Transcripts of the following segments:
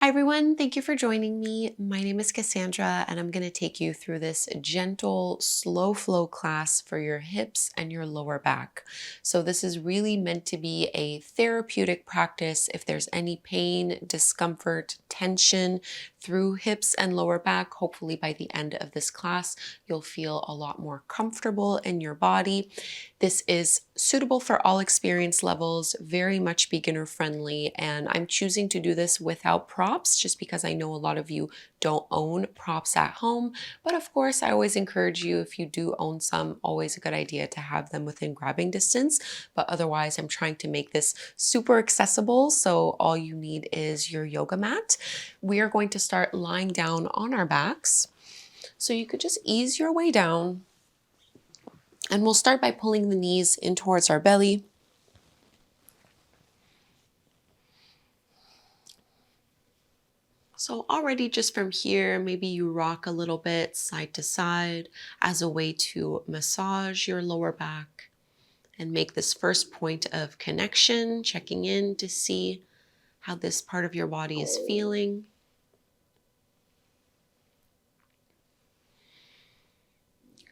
Hi everyone, thank you for joining me. My name is Cassandra and I'm going to take you through this gentle, slow flow class for your hips and your lower back. So this is really meant to be a therapeutic practice if there's any pain, discomfort, tension through hips and lower back. Hopefully by the end of this class, you'll feel a lot more comfortable in your body. This is suitable for all experience levels, very much beginner friendly, and I'm choosing to do this without props just because I know a lot of you don't own props at home. But of course, I always encourage you, if you do own some, always a good idea to have them within grabbing distance. But otherwise, I'm trying to make this super accessible, so all you need is your yoga mat. We are going to start lying down on our backs. So you could just ease your way down. And we'll start by pulling the knees in towards our belly. So already just from here, maybe you rock a little bit side to side as a way to massage your lower back and make this first point of connection, checking in to see how this part of your body is feeling.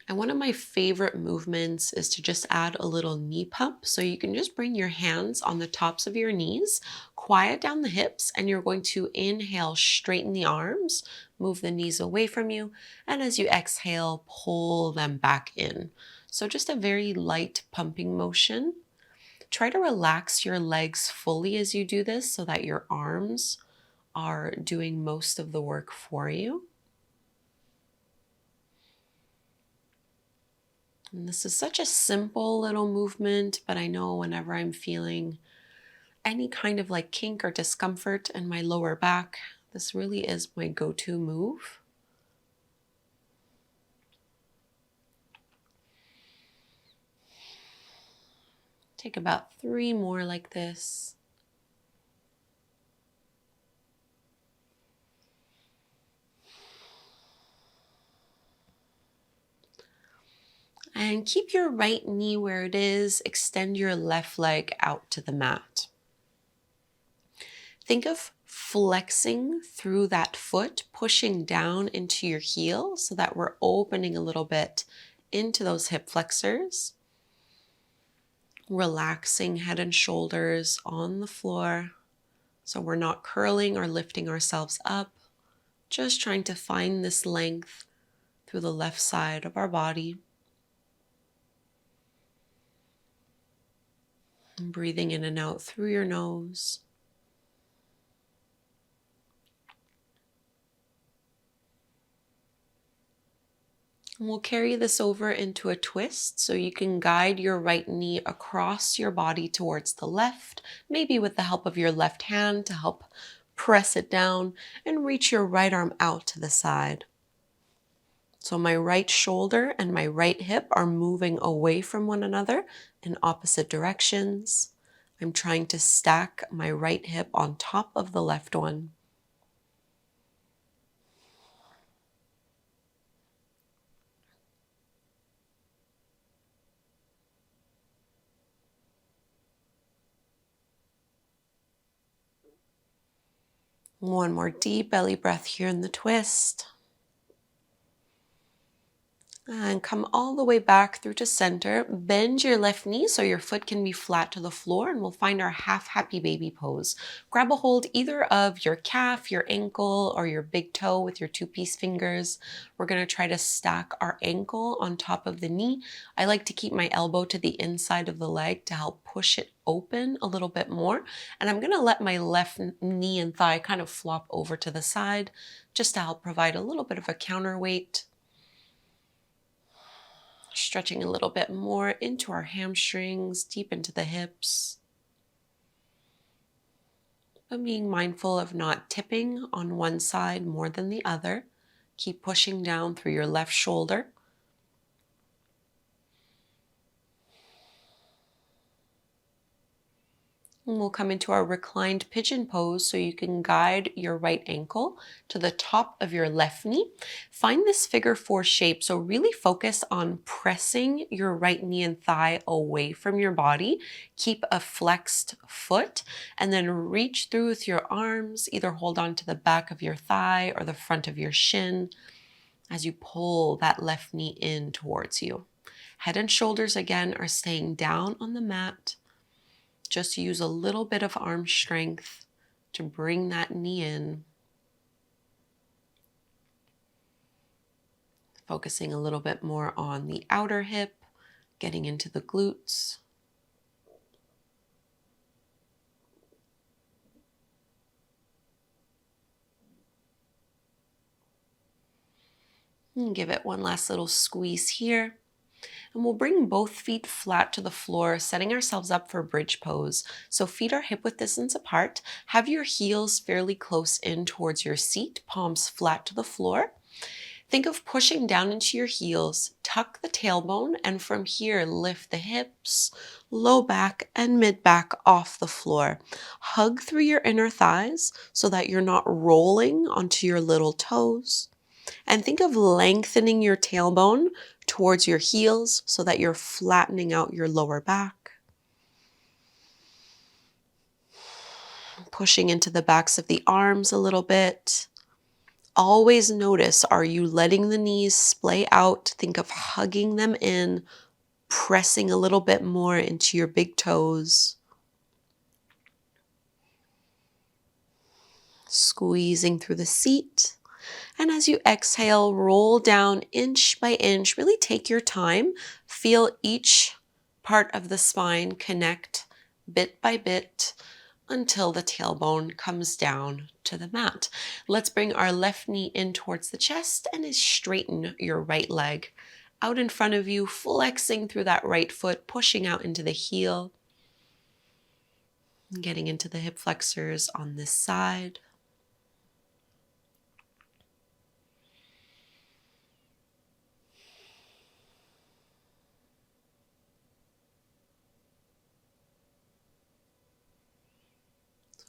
And one of my favorite movements is to just add a little knee pump. So you can just bring your hands on the tops of your knees, quiet down the hips, and you're going to inhale, straighten the arms, move the knees away from you. And as you exhale, pull them back in. So just a very light pumping motion. Try to relax your legs fully as you do this so that your arms are doing most of the work for you. And this is such a simple little movement, but I know whenever I'm feeling any kind of like kink or discomfort in my lower back, this really is my go-to move. Take about 3 more like this. And keep your right knee where it is. Extend your left leg out to the mat. Think of flexing through that foot, pushing down into your heel so that we're opening a little bit into those hip flexors. Relaxing head and shoulders on the floor. So we're not curling or lifting ourselves up, just trying to find this length through the left side of our body. And breathing in and out through your nose. And we'll carry this over into a twist, so you can guide your right knee across your body towards the left, maybe with the help of your left hand to help press it down, and reach your right arm out to the side. So my right shoulder and my right hip are moving away from one another in opposite directions. I'm trying to stack my right hip on top of the left one. One more deep belly breath here in the twist. And come all the way back through to center. Bend your left knee so your foot can be flat to the floor, and we'll find our half happy baby pose. Grab a hold either of your calf, your ankle, or your big toe with your 2-piece fingers. We're going to try to stack our ankle on top of the knee. I like to keep my elbow to the inside of the leg to help push it open a little bit more. And I'm going to let my left knee and thigh kind of flop over to the side just to help provide a little bit of a counterweight. Stretching a little bit more into our hamstrings, deep into the hips. But being mindful of not tipping on one side more than the other. Keep pushing down through your left shoulder. And we'll come into our reclined pigeon pose, so you can guide your right ankle to the top of your left knee. Find this figure four shape, so really focus on pressing your right knee and thigh away from your body. Keep a flexed foot and then reach through with your arms. Either hold on to the back of your thigh or the front of your shin as you pull that left knee in towards you. Head and shoulders again are staying down on the mat. Just use a little bit of arm strength to bring that knee in. Focusing a little bit more on the outer hip, getting into the glutes. And give it one last little squeeze here. And we'll bring both feet flat to the floor, setting ourselves up for bridge pose. So feet are hip width distance apart. Have your heels fairly close in towards your seat, palms flat to the floor. Think of pushing down into your heels, tuck the tailbone, and from here, lift the hips, low back, and mid back off the floor. Hug through your inner thighs so that you're not rolling onto your little toes. And think of lengthening your tailbone towards your heels so that you're flattening out your lower back. Pushing into the backs of the arms a little bit. Always notice, are you letting the knees splay out? Think of hugging them in, pressing a little bit more into your big toes. Squeezing through the seat. And as you exhale, roll down inch by inch. Really take your time. Feel each part of the spine connect bit by bit until the tailbone comes down to the mat. Let's bring our left knee in towards the chest and straighten your right leg out in front of you, flexing through that right foot, pushing out into the heel, and getting into the hip flexors on this side.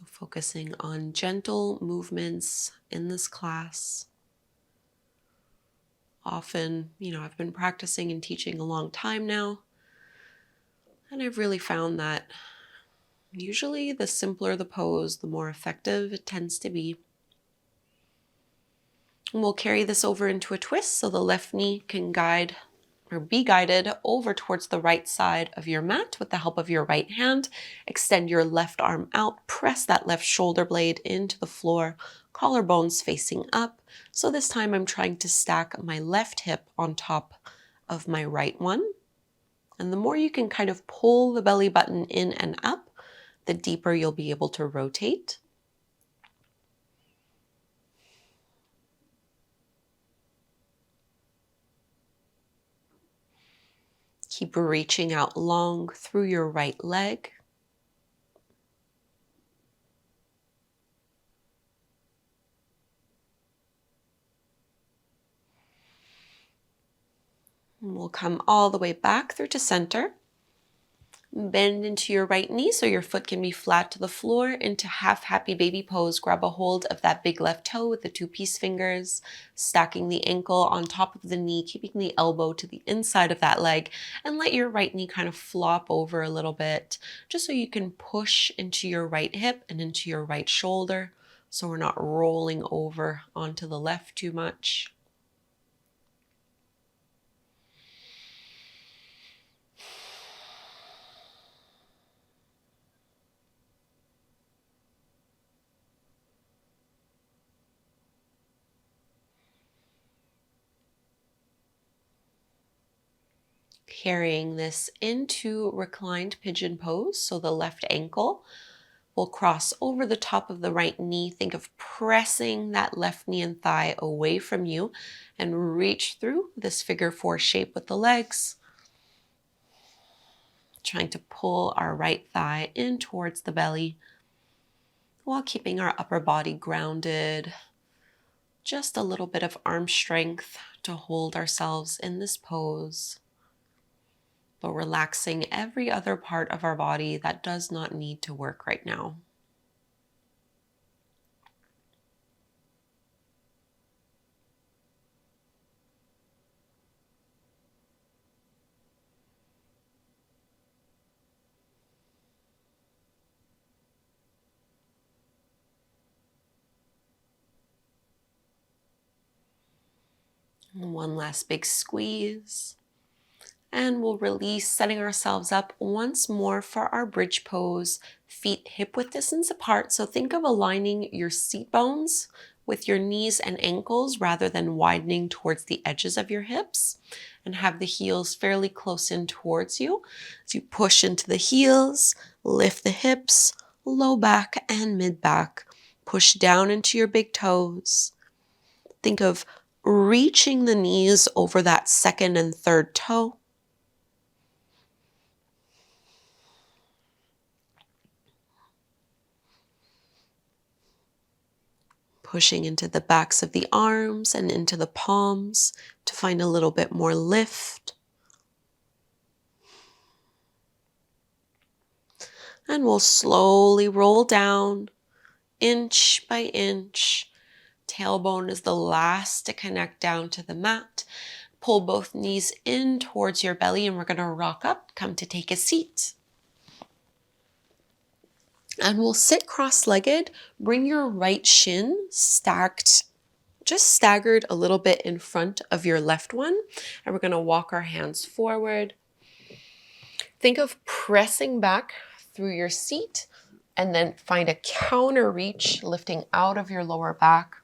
Focusing on gentle movements in this class. Often, I've been practicing and teaching a long time now, and I've really found that usually the simpler the pose, the more effective it tends to be. And we'll carry this over into a twist so the left knee can guide or be guided over towards the right side of your mat with the help of your right hand. Extend your left arm out, press that left shoulder blade into the floor, collarbones facing up. So this time I'm trying to stack my left hip on top of my right one. And the more you can kind of pull the belly button in and up, the deeper you'll be able to rotate. Keep reaching out long through your right leg. And we'll come all the way back through to center. Bend into your right knee so your foot can be flat to the floor, into half happy baby pose. Grab a hold of that big left toe with the two peace fingers, stacking the ankle on top of the knee, keeping the elbow to the inside of that leg, and let your right knee kind of flop over a little bit, just so you can push into your right hip and into your right shoulder, so we're not rolling over onto the left too much. Carrying this into reclined pigeon pose, so the left ankle will cross over the top of the right knee. Think of pressing that left knee and thigh away from you and reach through this figure four shape with the legs. Trying to pull our right thigh in towards the belly while keeping our upper body grounded. Just a little bit of arm strength to hold ourselves in this pose. but relaxing every other part of our body that does not need to work right now. And one last big squeeze. And we'll release, setting ourselves up once more for our bridge pose. Feet hip width distance apart. So think of aligning your seat bones with your knees and ankles rather than widening towards the edges of your hips. And have the heels fairly close in towards you. As you push into the heels, lift the hips, low back and mid back. Push down into your big toes. Think of reaching the knees over that second and third toe. Pushing into the backs of the arms and into the palms to find a little bit more lift. And we'll slowly roll down, inch by inch. Tailbone is the last to connect down to the mat. Pull both knees in towards your belly and we're going to rock up, come to take a seat. And we'll sit cross-legged. Bring your right shin stacked, just staggered a little bit in front of your left one. And we're going to walk our hands forward. Think of pressing back through your seat and then find a counter reach, lifting out of your lower back.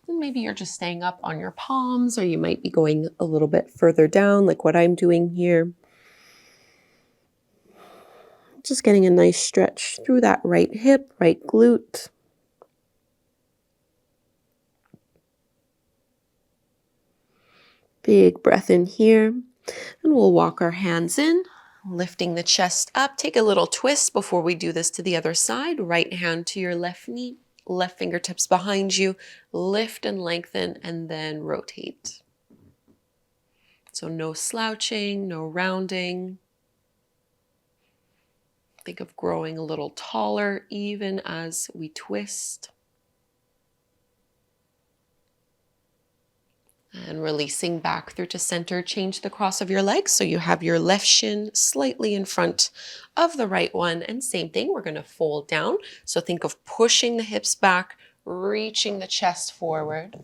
And maybe you're just staying up on your palms, or you might be going a little bit further down like what I'm doing here. Just getting a nice stretch through that right hip, right glute. Big breath in here. And we'll walk our hands in, lifting the chest up. Take a little twist before we do this to the other side. Right hand to your left knee, left fingertips behind you. Lift and lengthen and then rotate. So no slouching, no rounding. Think of growing a little taller even as we twist. And releasing back through to center. Change the cross of your legs so you have your left shin slightly in front of the right one. And same thing, we're going to fold down. So think of pushing the hips back, reaching the chest forward.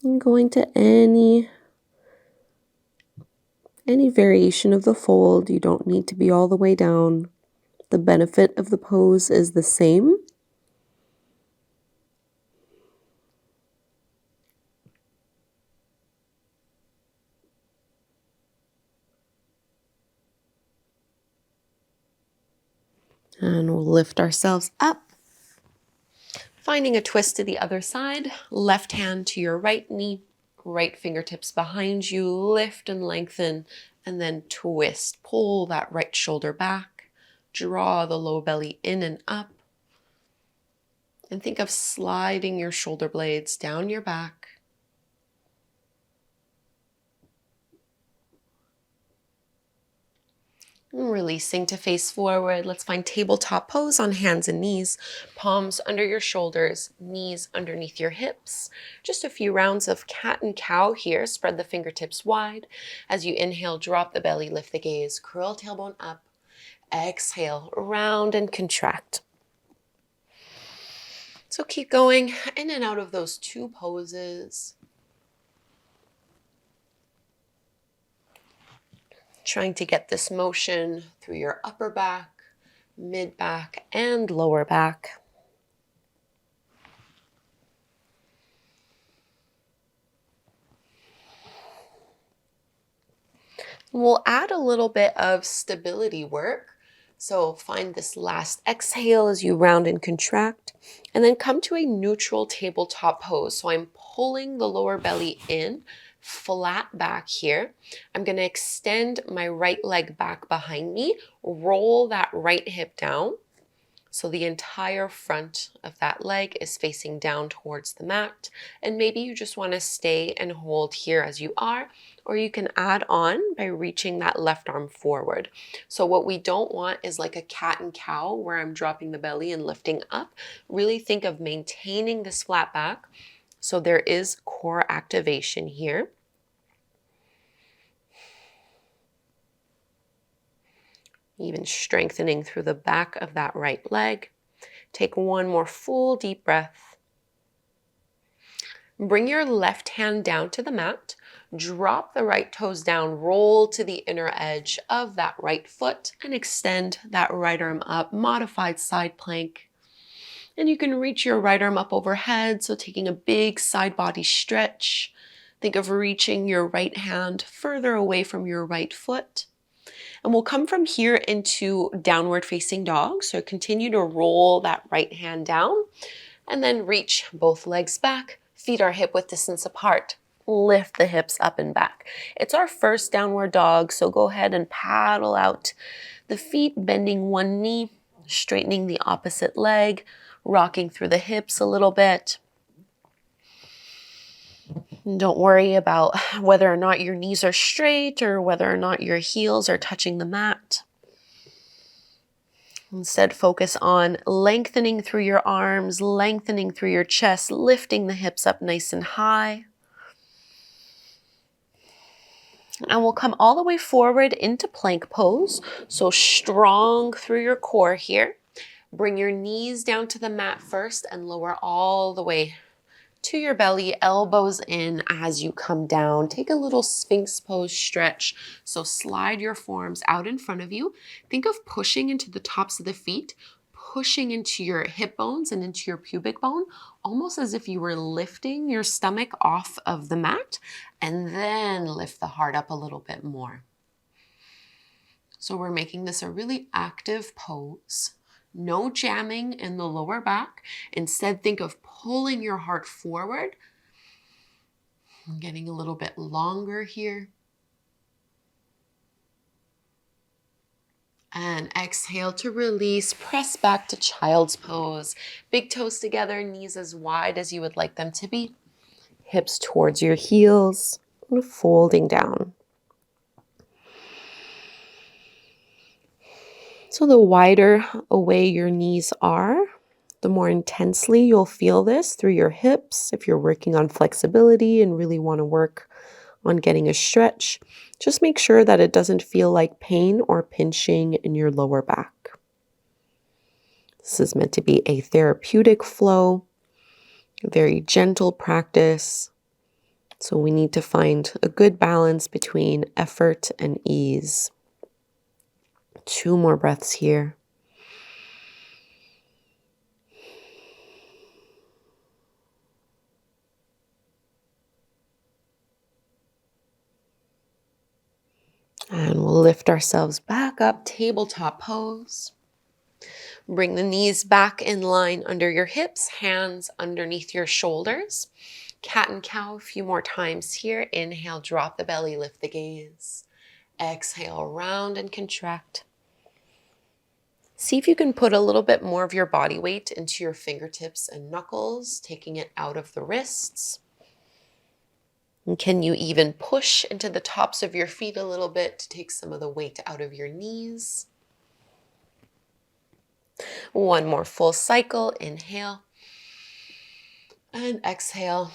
And going to any variation of the fold. You don't need to be all the way down. The benefit of the pose is the same. And we'll lift ourselves up. Finding a twist to the other side. Left hand to your right knee, right fingertips behind you. Lift and lengthen, and then twist. Pull that right shoulder back. Draw the low belly in and up. And think of sliding your shoulder blades down your back. And releasing to face forward. Let's find tabletop pose on hands and knees. Palms under your shoulders, knees underneath your hips. Just a few rounds of cat and cow here. Spread the fingertips wide. As you inhale, drop the belly, lift the gaze. Curl tailbone up. Exhale, round and contract. So keep going in and out of those two poses. Trying to get this motion through your upper back, mid back, and lower back. We'll add a little bit of stability work. So find this last exhale as you round and contract, and then come to a neutral tabletop pose. So I'm pulling the lower belly in, flat back here. I'm going to extend my right leg back behind me, roll that right hip down, So the entire front of that leg is facing down towards the mat. And maybe you just want to stay and hold here as you are, or you can add on by reaching that left arm forward. So what we don't want is like a cat and cow where I'm dropping the belly and lifting up. Really think of maintaining this flat back. So there is core activation here. Even strengthening through the back of that right leg. Take one more full deep breath. Bring your left hand down to the mat. Drop the right toes down, roll to the inner edge of that right foot and extend that right arm up, modified side plank. And you can reach your right arm up overhead, so taking a big side body stretch. Think of reaching your right hand further away from your right foot. And we'll come from here into downward facing dog. So continue to roll that right hand down and then reach both legs back. Feet are hip width distance apart. Lift the hips up and back. It's our first downward dog, so go ahead and paddle out the feet, bending one knee, straightening the opposite leg, rocking through the hips a little bit. And don't worry about whether or not your knees are straight or whether or not your heels are touching the mat. Instead, focus on lengthening through your arms, lengthening through your chest, lifting the hips up nice and high. And we'll come all the way forward into plank pose. So strong through your core here. Bring your knees down to the mat first and lower all the way to your belly, elbows in as you come down. Take a little sphinx pose stretch. So slide your forearms out in front of you. Think of pushing into the tops of the feet, pushing into your hip bones and into your pubic bone, almost as if you were lifting your stomach off of the mat, and then lift the heart up a little bit more. So we're making this a really active pose. No jamming in the lower back. Instead, think of pulling your heart forward. I'm getting a little bit longer here. And exhale to release. Press back to child's pose. Big toes together, knees as wide as you would like them to be. Hips towards your heels and folding down. So the wider away your knees are, the more intensely you'll feel this through your hips. If you're working on flexibility and really want to work on getting a stretch, just make sure that it doesn't feel like pain or pinching in your lower back. This is meant to be a therapeutic flow, a very gentle practice. So we need to find a good balance between effort and ease. 2 more breaths here. And we'll lift ourselves back up, tabletop pose. Bring the knees back in line under your hips, hands underneath your shoulders. Cat and cow a few more times here. Inhale, drop the belly, lift the gaze. Exhale, round and contract. See if you can put a little bit more of your body weight into your fingertips and knuckles, taking it out of the wrists. And can you even push into the tops of your feet a little bit to take some of the weight out of your knees? One more full cycle. Inhale and exhale.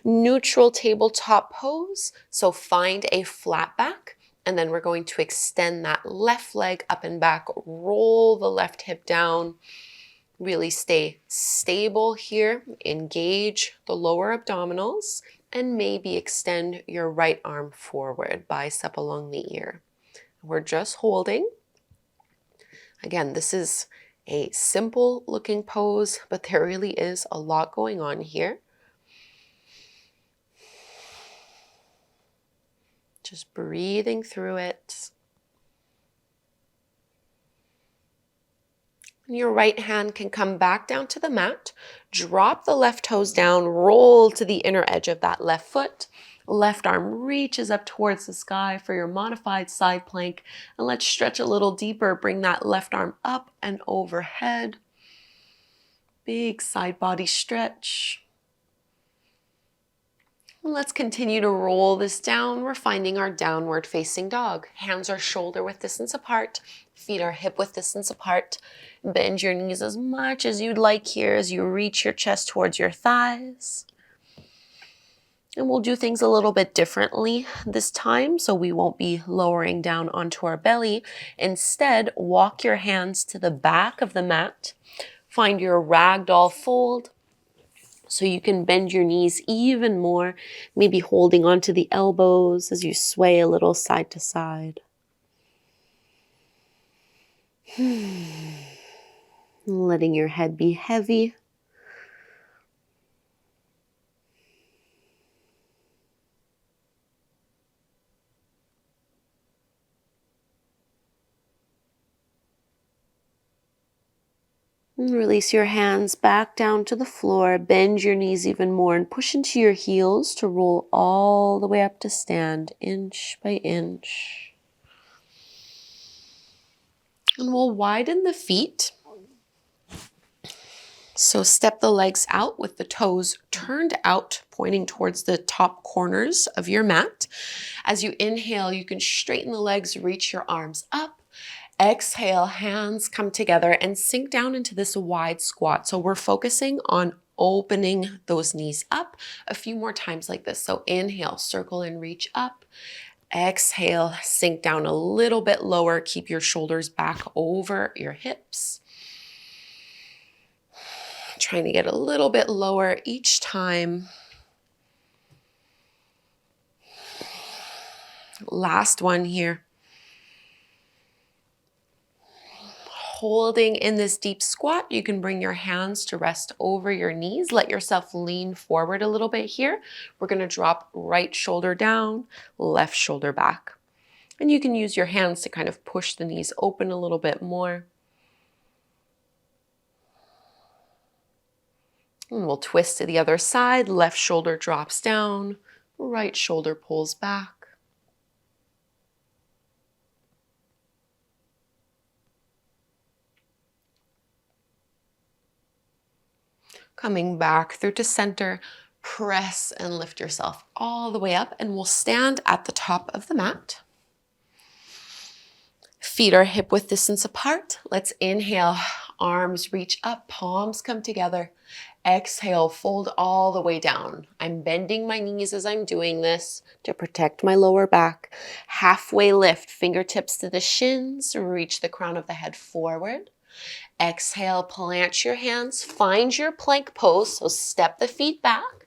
Neutral tabletop pose. So find a flat back. And then we're going to extend that left leg up and back, roll the left hip down, really stay stable here, engage the lower abdominals, and maybe extend your right arm forward, bicep along the ear. We're just holding. Again, this is a simple looking pose, but there really is a lot going on here. Just breathing through it. And your right hand can come back down to the mat. Drop the left toes down, roll to the inner edge of that left foot. Left arm reaches up towards the sky for your modified side plank. And let's stretch a little deeper. Bring that left arm up and overhead. Big side body stretch. Let's continue to roll this down. We're finding our downward facing dog. Hands are shoulder width distance apart. Feet are hip width distance apart. Bend your knees as much as you'd like here as you reach your chest towards your thighs. And we'll do things a little bit differently this time, so we won't be lowering down onto our belly. Instead, walk your hands to the back of the mat. Find your ragdoll fold so you can bend your knees even more, maybe holding onto the elbows as you sway a little side to side. Letting your head be heavy. Release your hands back down to the floor. Bend your knees even more and push into your heels to roll all the way up to stand, inch by inch. And we'll widen the feet. So step the legs out with the toes turned out, pointing towards the top corners of your mat. As you inhale, you can straighten the legs, reach your arms up. Exhale, hands come together and sink down into this wide squat. So we're focusing on opening those knees up a few more times like this. So inhale, circle and reach up. Exhale, sink down a little bit lower. Keep your shoulders back over your hips. Trying to get a little bit lower each time. Last one here. Holding in this deep squat, you can bring your hands to rest over your knees. Let yourself lean forward a little bit here. We're going to drop right shoulder down, left shoulder back. And you can use your hands to kind of push the knees open a little bit more. And we'll twist to the other side. Left shoulder drops down, right shoulder pulls back. Coming back through to center, press and lift yourself all the way up, and we'll stand at the top of the mat. Feet are hip width distance apart. Let's inhale, arms reach up, palms come together. Exhale, fold all the way down. I'm bending my knees as I'm doing this to protect my lower back. Halfway lift, fingertips to the shins, reach the crown of the head forward. Exhale, plant your hands, find your plank pose, so step the feet back.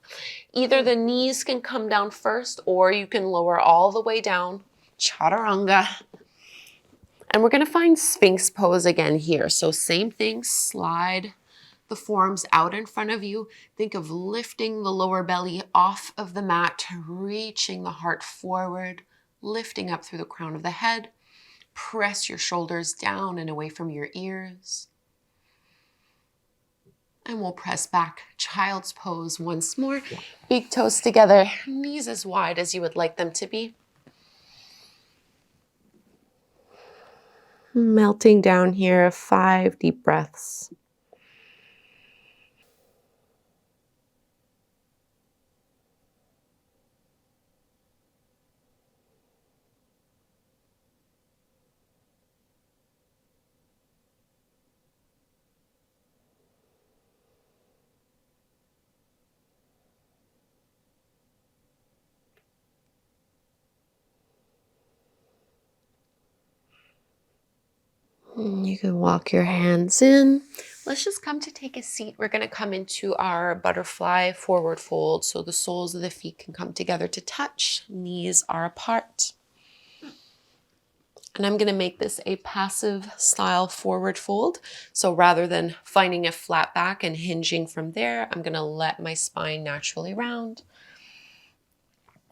Either the knees can come down first or you can lower all the way down, chaturanga. And we're gonna find sphinx pose again here. So same thing, slide the forearms out in front of you. Think of lifting the lower belly off of the mat, reaching the heart forward, lifting up through the crown of the head. Press your shoulders down and away from your ears. And we'll press back, child's pose once more. Big toes together, knees as wide as you would like them to be. Melting down here, 5 deep breaths. You can walk your hands in. Let's just come to take a seat. We're going to come into our butterfly forward fold so the soles of the feet can come together to touch. Knees are apart. And I'm going to make this a passive style forward fold. So rather than finding a flat back and hinging from there, I'm going to let my spine naturally round.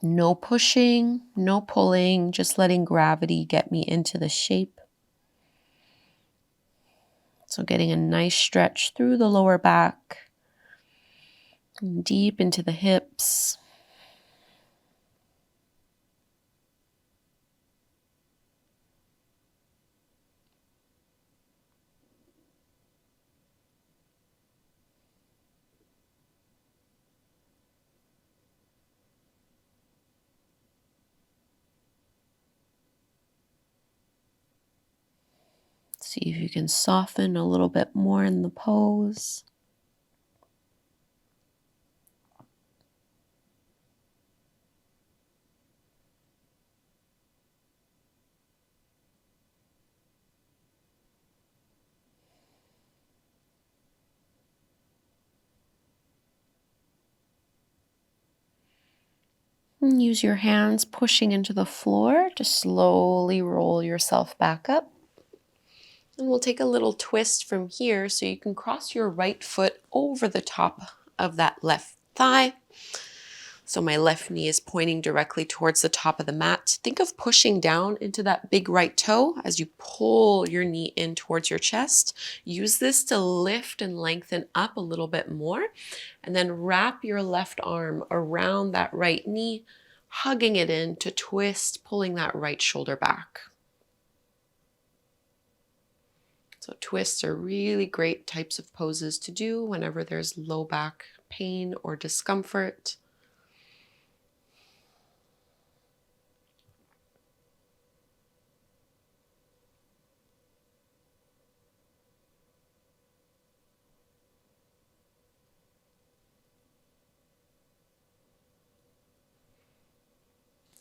No pushing, no pulling, just letting gravity get me into the shape. So getting a nice stretch through the lower back, deep into the hips. See if you can soften a little bit more in the pose. And use your hands pushing into the floor to slowly roll yourself back up. And we'll take a little twist from here so you can cross your right foot over the top of that left thigh. So my left knee is pointing directly towards the top of the mat. Think of pushing down into that big right toe as you pull your knee in towards your chest. Use this to lift and lengthen up a little bit more. And then wrap your left arm around that right knee, hugging it in to twist, pulling that right shoulder back. So twists are really great types of poses to do whenever there's low back pain or discomfort.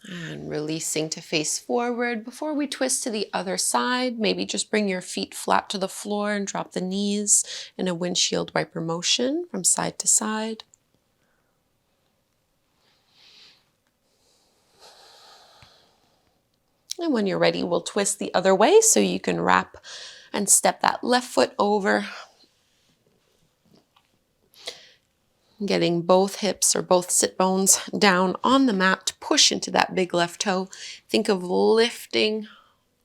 And releasing to face forward. Before we twist to the other side, maybe just bring your feet flat to the floor and drop the knees in a windshield wiper motion from side to side. And when you're ready, we'll twist the other way so you can wrap and step that left foot over. Getting both hips or both sit bones down on the mat to push into that big left toe. Think of lifting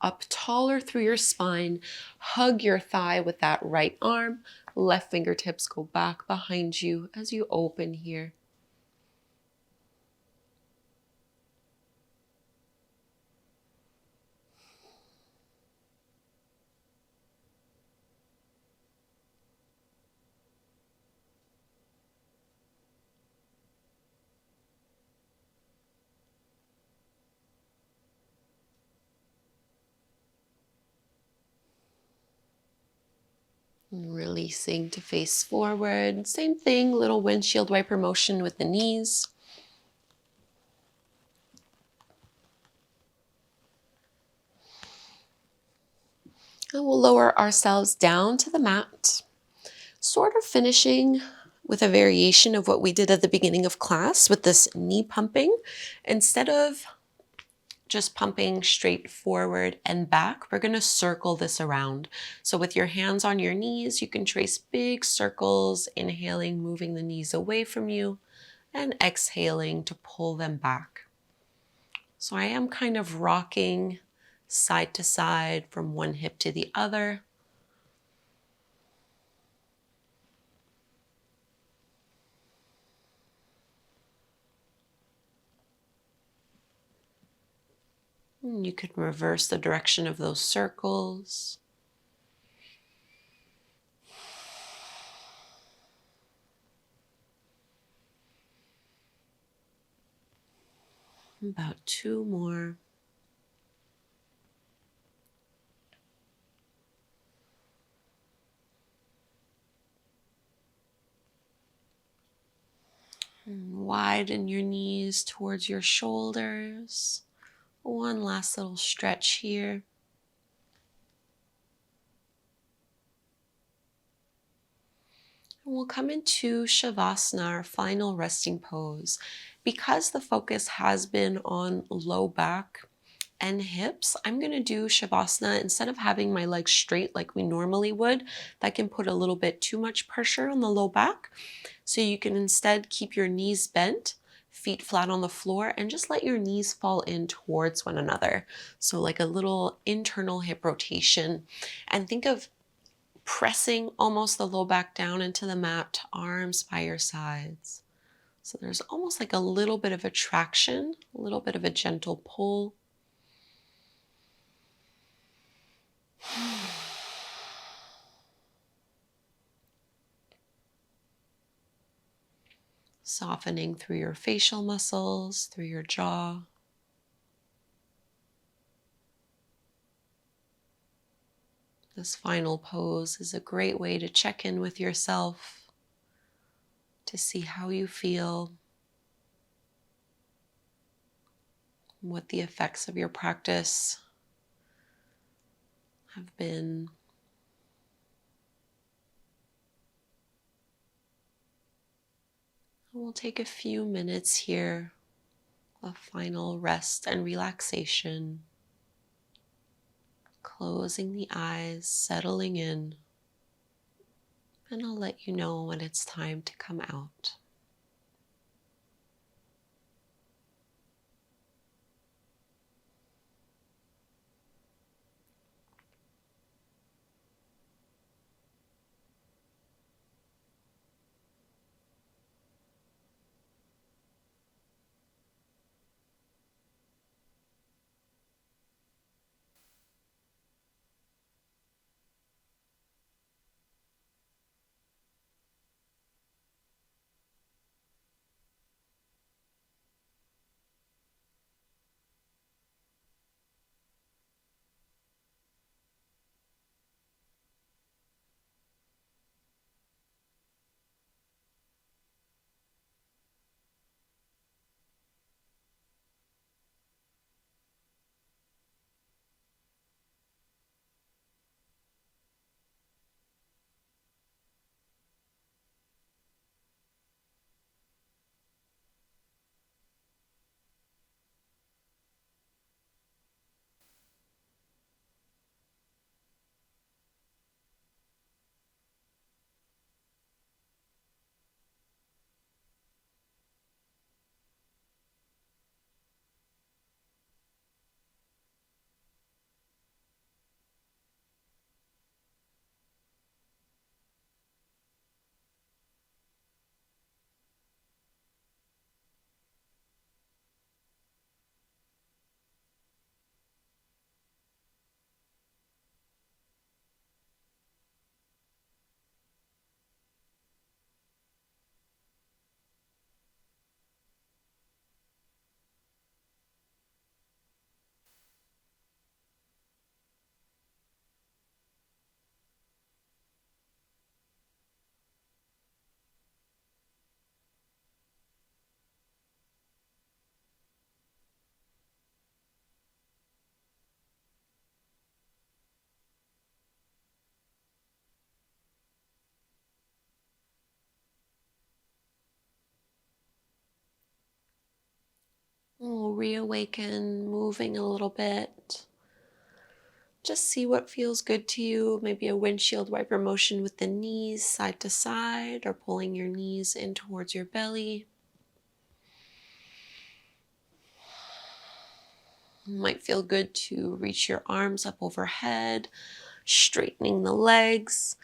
up taller through your spine. Hug your thigh with that right arm. Left fingertips go back behind you as you open here. And releasing to face forward. Same thing, little windshield wiper motion with the knees. And we'll lower ourselves down to the mat, sort of finishing with a variation of what we did at the beginning of class with this knee pumping. Instead of just pumping straight forward and back, we're going to circle this around. So with your hands on your knees, you can trace big circles, inhaling, moving the knees away from you, and exhaling to pull them back. So I am kind of rocking side to side from one hip to the other. And you could reverse the direction of those circles. About 2 more. And widen your knees towards your shoulders. One last little stretch here. And we'll come into Shavasana, our final resting pose. Because the focus has been on low back and hips, I'm going to do Shavasana instead of having my legs straight like we normally would. That can put a little bit too much pressure on the low back. So you can instead keep your knees bent, feet flat on the floor, and just let your knees fall in towards one another. So like a little internal hip rotation. And think of pressing almost the low back down into the mat, arms by your sides. So there's almost like a little bit of a traction, a little bit of a gentle pull. Softening through your facial muscles, through your jaw. This final pose is a great way to check in with yourself, to see how you feel, what the effects of your practice have been. We'll take a few minutes here of final rest and relaxation, closing the eyes, settling in, and I'll let you know when it's time to come out. We'll reawaken, moving a little bit. Just see what feels good to you. Maybe a windshield wiper motion with the knees side to side, or pulling your knees in towards your belly. It might feel good to reach your arms up overhead, straightening the legs.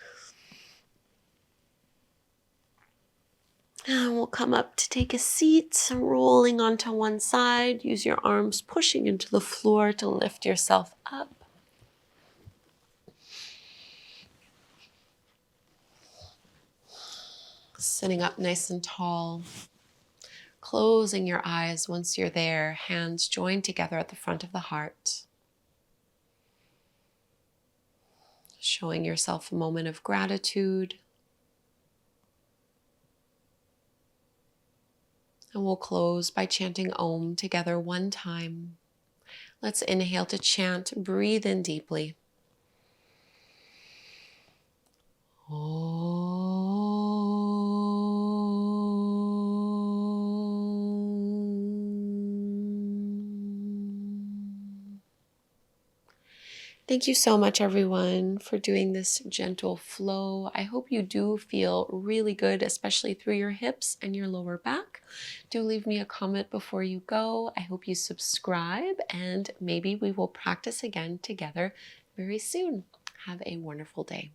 And we'll come up to take a seat, rolling onto one side. Use your arms pushing into the floor to lift yourself up. Sitting up nice and tall. Closing your eyes once you're there, hands joined together at the front of the heart. Showing yourself a moment of gratitude. And we'll close by chanting Om together one time. Let's inhale to chant. Breathe in deeply. Thank you so much, everyone, for doing this gentle flow. I hope you do feel really good, especially through your hips and your lower back. Do leave me a comment before you go. I hope you subscribe, and maybe we will practice again together very soon. Have a wonderful day.